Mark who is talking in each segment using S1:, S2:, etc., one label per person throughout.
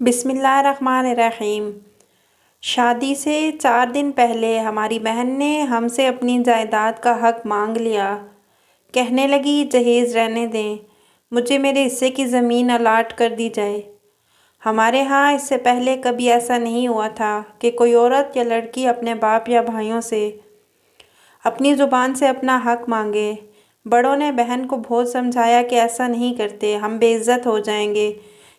S1: بسم اللہ الرحمن الرحیم۔ شادی سے 4 دن پہلے ہماری بہن نے ہم سے اپنی جائیداد کا حق مانگ لیا۔ کہنے لگی جہیز رہنے دیں، مجھے میرے حصے کی زمین الاٹ کر دی جائے۔ ہمارے ہاں اس سے پہلے کبھی ایسا نہیں ہوا تھا کہ کوئی عورت یا لڑکی اپنے باپ یا بھائیوں سے اپنی زبان سے اپنا حق مانگے۔ بڑوں نے بہن کو بہت سمجھایا کہ ایسا نہیں کرتے، ہم بے عزت ہو جائیں گے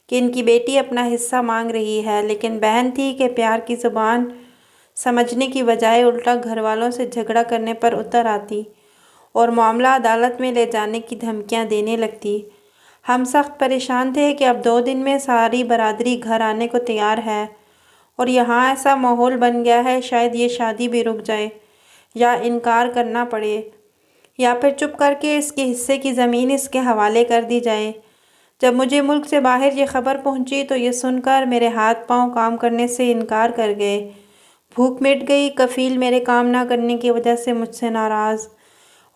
S1: کہ ان کی بیٹی اپنا حصہ مانگ رہی ہے، لیکن بہن تھی کہ پیار کی زبان سمجھنے کی بجائے الٹا گھر والوں سے جھگڑا کرنے پر اتر آتی اور معاملہ عدالت میں لے جانے کی دھمکیاں دینے لگتی۔ ہم سخت پریشان تھے کہ اب 2 دن میں ساری برادری گھر آنے کو تیار ہے اور یہاں ایسا ماحول بن گیا ہے شاید یہ شادی بھی رک جائے یا انکار کرنا پڑے یا پھر چپ کر کے اس کے حصے کی زمین اس کے حوالے کر دی جائے۔ جب مجھے ملک سے باہر یہ خبر پہنچی تو یہ سن کر میرے ہاتھ پاؤں کام کرنے سے انکار کر گئے۔ بھوک مٹ گئی، کفیل میرے کام نہ کرنے کی وجہ سے مجھ سے ناراض،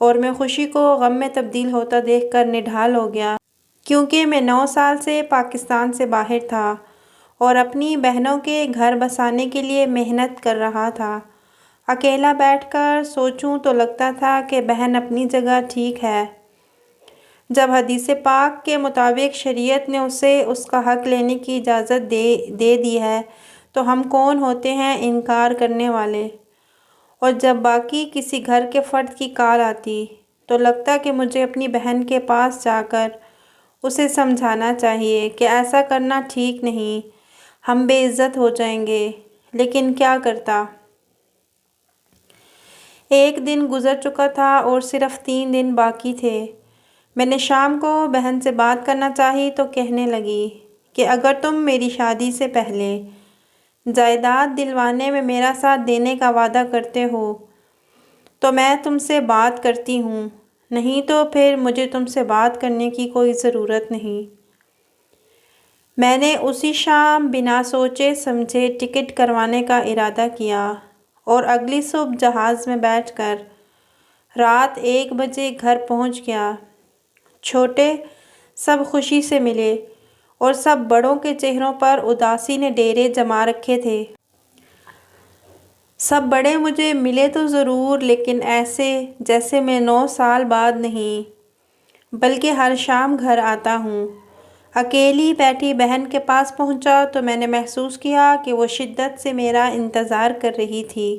S1: اور میں خوشی کو غم میں تبدیل ہوتا دیکھ کر نڈھال ہو گیا، کیونکہ میں 9 سال سے پاکستان سے باہر تھا اور اپنی بہنوں کے گھر بسانے کے لیے محنت کر رہا تھا۔ اکیلا بیٹھ کر سوچوں تو لگتا تھا کہ بہن اپنی جگہ ٹھیک ہے۔ جب حدیث پاک کے مطابق شریعت نے اسے اس کا حق لینے کی اجازت دے دی ہے تو ہم کون ہوتے ہیں انکار کرنے والے؟ اور جب باقی کسی گھر کے فرد کی کال آتی تو لگتا کہ مجھے اپنی بہن کے پاس جا کر اسے سمجھانا چاہیے کہ ایسا کرنا ٹھیک نہیں، ہم بے عزت ہو جائیں گے، لیکن کیا کرتا؟ ایک دن گزر چکا تھا اور صرف 3 دن باقی تھے۔ میں نے شام کو بہن سے بات کرنا چاہی تو کہنے لگی کہ اگر تم میری شادی سے پہلے جائیداد دلوانے میں میرا ساتھ دینے کا وعدہ کرتے ہو تو میں تم سے بات کرتی ہوں، نہیں تو پھر مجھے تم سے بات کرنے کی کوئی ضرورت نہیں۔ میں نے اسی شام بنا سوچے سمجھے ٹکٹ کروانے کا ارادہ کیا اور اگلی صبح جہاز میں بیٹھ کر رات 1 بجے گھر پہنچ گیا۔ چھوٹے سب خوشی سے ملے اور سب بڑوں کے چہروں پر اداسی نے ڈیرے جما رکھے تھے۔ سب بڑے مجھے ملے تو ضرور، لیکن ایسے جیسے میں 9 سال بعد نہیں بلکہ ہر شام گھر آتا ہوں۔ اکیلی بیٹھی بہن کے پاس پہنچا تو میں نے محسوس کیا کہ وہ شدت سے میرا انتظار کر رہی تھی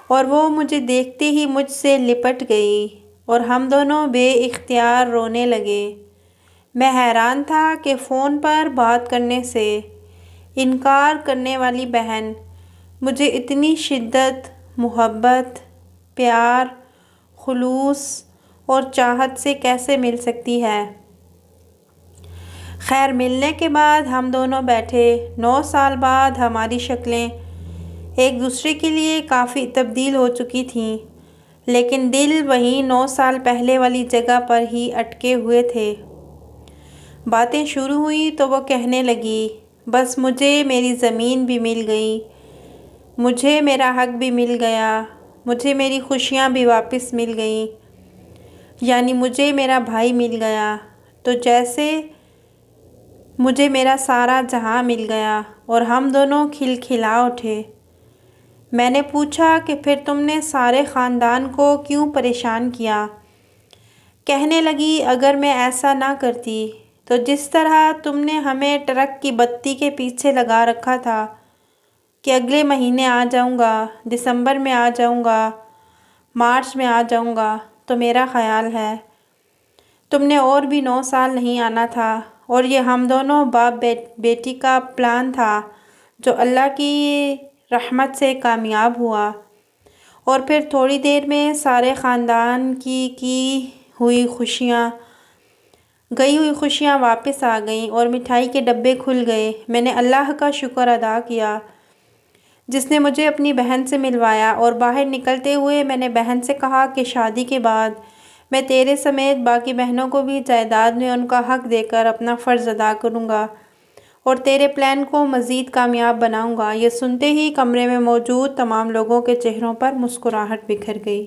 S1: اور وہ مجھے دیکھتے ہی مجھ سے لپٹ گئی اور ہم دونوں بے اختیار رونے لگے۔ میں حیران تھا کہ فون پر بات کرنے سے انکار کرنے والی بہن مجھے اتنی شدت، محبت، پیار، خلوص اور چاہت سے کیسے مل سکتی ہے۔ خیر، ملنے کے بعد ہم دونوں بیٹھے۔ 9 سال بعد ہماری شکلیں ایک دوسرے کے لیے کافی تبدیل ہو چکی تھیں، لیکن دل وہیں 9 سال پہلے والی جگہ پر ہی اٹکے ہوئے تھے۔ باتیں شروع ہوئیں تو وہ کہنے لگی، بس مجھے میری زمین بھی مل گئی، مجھے میرا حق بھی مل گیا، مجھے میری خوشیاں بھی واپس مل گئیں، یعنی مجھے میرا بھائی مل گیا تو جیسے مجھے میرا سارا جہاں مل گیا، اور ہم دونوں کھلکھلا اٹھے۔ میں نے پوچھا کہ پھر تم نے سارے خاندان کو کیوں پریشان کیا؟ کہنے لگی، اگر میں ایسا نہ کرتی تو جس طرح تم نے ہمیں ٹرک کی بتی کے پیچھے لگا رکھا تھا کہ اگلے مہینے آ جاؤں گا، دسمبر میں آ جاؤں گا، مارچ میں آ جاؤں گا، تو میرا خیال ہے تم نے اور بھی 9 سال نہیں آنا تھا، اور یہ ہم دونوں باپ بیٹی کا پلان تھا جو اللہ کی رحمت سے کامیاب ہوا۔ اور پھر تھوڑی دیر میں سارے خاندان کی ہوئی خوشیاں گئی ہوئی خوشیاں واپس آ گئیں اور مٹھائی کے ڈبے کھل گئے۔ میں نے اللہ کا شکر ادا کیا جس نے مجھے اپنی بہن سے ملوایا، اور باہر نکلتے ہوئے میں نے بہن سے کہا کہ شادی کے بعد میں تیرے سمیت باقی بہنوں کو بھی جائیداد میں ان کا حق دے کر اپنا فرض ادا کروں گا اور تیرے پلان کو مزید کامیاب بناؤں گا۔ یہ سنتے ہی کمرے میں موجود تمام لوگوں کے چہروں پر مسکراہٹ بکھر گئی۔